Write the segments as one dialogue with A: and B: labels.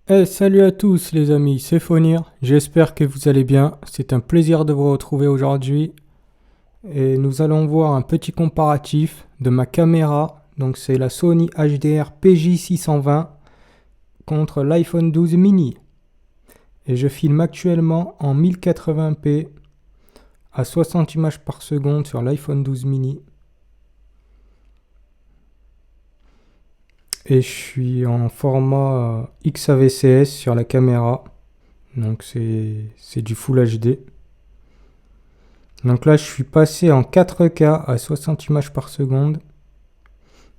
A: Salut à tous les amis, c'est Fonir, j'espère que vous allez bien, c'est un plaisir de vous retrouver aujourd'hui et nous allons voir un petit comparatif de ma caméra, donc c'est la Sony HDR PJ620 contre l'iPhone 12 mini et je filme actuellement en 1080p à 60 images par seconde sur l'iPhone 12 mini et je suis en format XAVCS sur la caméra, donc c'est du Full HD. Donc là, je suis passé en 4K à 60 images par seconde.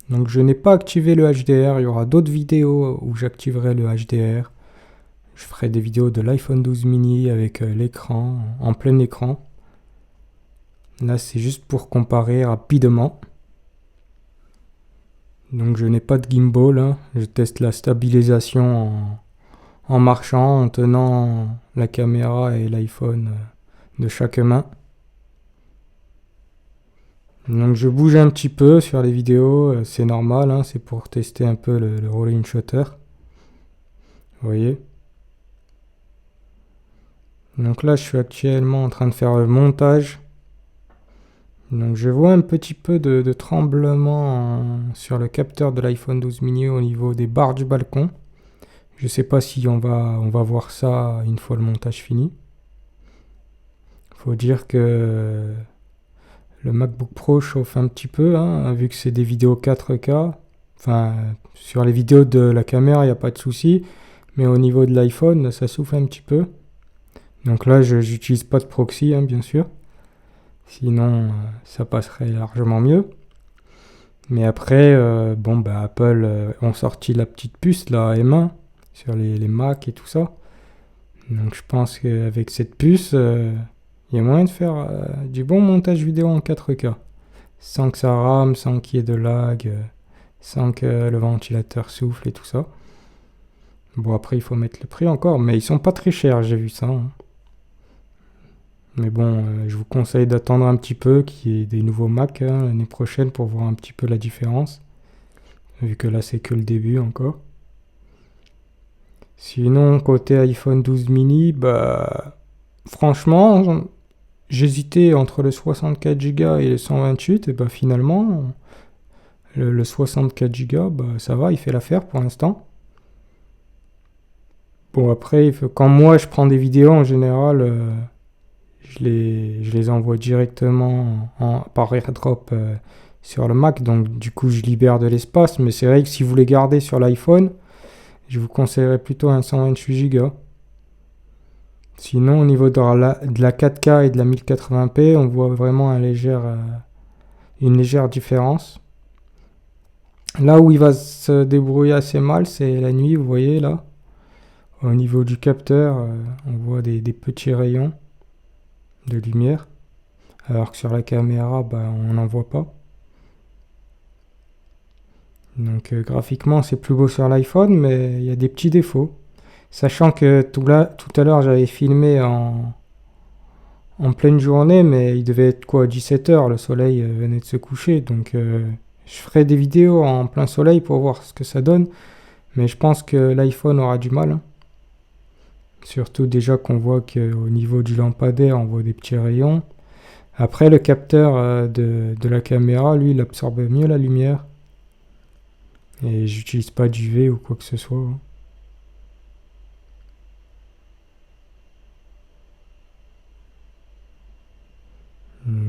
A: Donc je n'ai pas activé le HDR. Il y aura d'autres vidéos où j'activerai le HDR. Je ferai des vidéos de l'iPhone 12 mini avec l'écran, en plein écran. Là, c'est juste pour comparer rapidement. Donc je n'ai pas de gimbal, hein. Je teste la stabilisation en marchant, en tenant la caméra et l'iPhone de chaque main. Donc je bouge un petit peu sur les vidéos, c'est normal, hein, c'est pour tester un peu le rolling shutter. Vous voyez. Donc là je suis actuellement en train de faire le montage. Donc je vois un petit peu de tremblement sur le capteur de l'iPhone 12 mini au niveau des barres du balcon. Je sais pas si on va voir ça une fois le montage fini. Faut dire que le MacBook Pro chauffe un petit peu, hein, vu que c'est des vidéos 4K. Enfin, sur les vidéos de la caméra, il n'y a pas de souci. Mais au niveau de l'iPhone, ça souffle un petit peu. Donc là, je n'utilise pas de proxy, hein, bien sûr. Sinon, ça passerait largement mieux. Mais après, Apple ont sorti la petite puce, la M1, sur les Mac et tout ça. Donc je pense qu'avec cette puce, il y a moyen de faire du bon montage vidéo en 4K. Sans que ça rame, sans qu'il y ait de lag, sans que le ventilateur souffle et tout ça. Bon, après, il faut mettre le prix encore, mais ils sont pas très chers, j'ai vu ça, hein. Mais bon, je vous conseille d'attendre un petit peu qu'il y ait des nouveaux Mac, hein, l'année prochaine pour voir un petit peu la différence. Vu que là, c'est que le début encore. Sinon, côté iPhone 12 mini, franchement, j'hésitais entre le 64 Go et le 128, et finalement, le 64 Go, ça va, il fait l'affaire pour l'instant. Bon, après, quand moi je prends des vidéos, en général, je les envoie directement par AirDrop sur le Mac, donc du coup, je libère de l'espace. Mais c'est vrai que si vous les gardez sur l'iPhone, je vous conseillerais plutôt un 128 Go. Sinon, au niveau de la 4K et de la 1080p, on voit vraiment une légère différence. Là où il va se débrouiller assez mal, c'est la nuit, vous voyez là. Au niveau du capteur, on voit des petits rayons de lumière, alors que sur la caméra, on n'en voit pas. Donc graphiquement, c'est plus beau sur l'iPhone, mais il y a des petits défauts. Sachant que tout à l'heure, j'avais filmé en pleine journée, mais il devait être quoi, 17 heures, le soleil venait de se coucher, donc je ferai des vidéos en plein soleil pour voir ce que ça donne, mais je pense que l'iPhone aura du mal, hein. Surtout déjà qu'on voit qu'au niveau du lampadaire, on voit des petits rayons. Après, le capteur de la caméra, lui, il absorbe mieux la lumière. Et j'utilise pas d'UV ou quoi que ce soit, hein.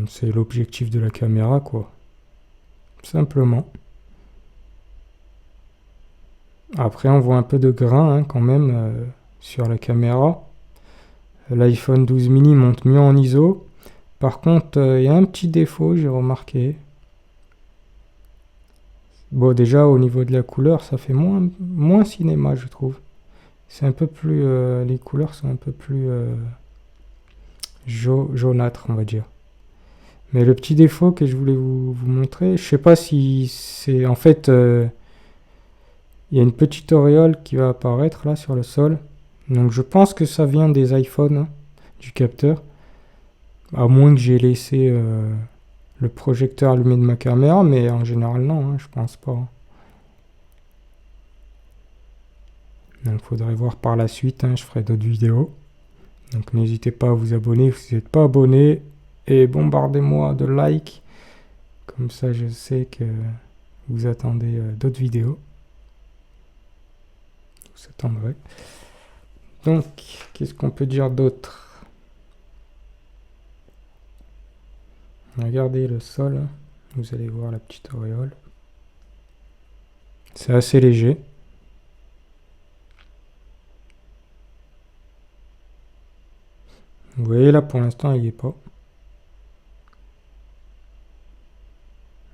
A: C'est l'objectif de la caméra, quoi. Simplement. Après, on voit un peu de grain, hein, quand même sur la caméra. L'iPhone 12 mini monte mieux en ISO. Par contre, il y a un petit défaut, j'ai remarqué. Bon, déjà, au niveau de la couleur, ça fait moins cinéma, je trouve. C'est un peu plus... les couleurs sont un peu plus jaunâtres, on va dire. Mais le petit défaut que je voulais vous montrer, je sais pas si c'est... En fait, il y a une petite auréole qui va apparaître là sur le sol. Donc je pense que ça vient des iPhones, hein, du capteur. À moins que j'ai laissé le projecteur allumé de ma caméra, mais en général non, hein, je pense pas. Donc il faudrait voir par la suite, hein, je ferai d'autres vidéos. Donc n'hésitez pas à vous abonner si vous n'êtes pas abonné. Et bombardez-moi de likes. Comme ça je sais que vous attendez d'autres vidéos. Vous attendrez. Donc, qu'est-ce qu'on peut dire d'autre? Regardez le sol. Vous allez voir la petite auréole. C'est assez léger. Vous voyez là, pour l'instant, il n'y est pas.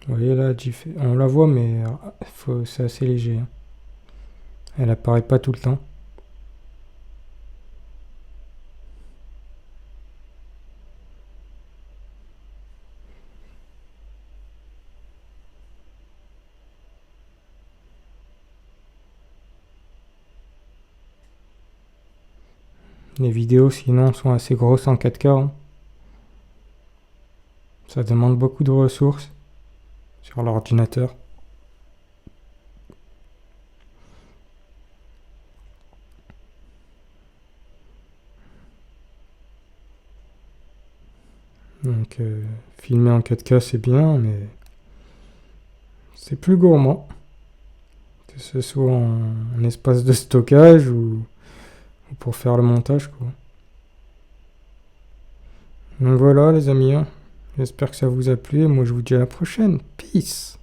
A: Vous voyez là, on la voit, mais c'est assez léger. Hein. Elle apparaît pas tout le temps. Les vidéos, sinon, sont assez grosses en 4K. Hein. Ça demande beaucoup de ressources sur l'ordinateur. Donc, filmer en 4K, c'est bien, mais c'est plus gourmand. Que ce soit en espace de stockage ou pour faire le montage, quoi. Donc voilà, les amis. Hein. J'espère que ça vous a plu. Moi, je vous dis à la prochaine. Peace!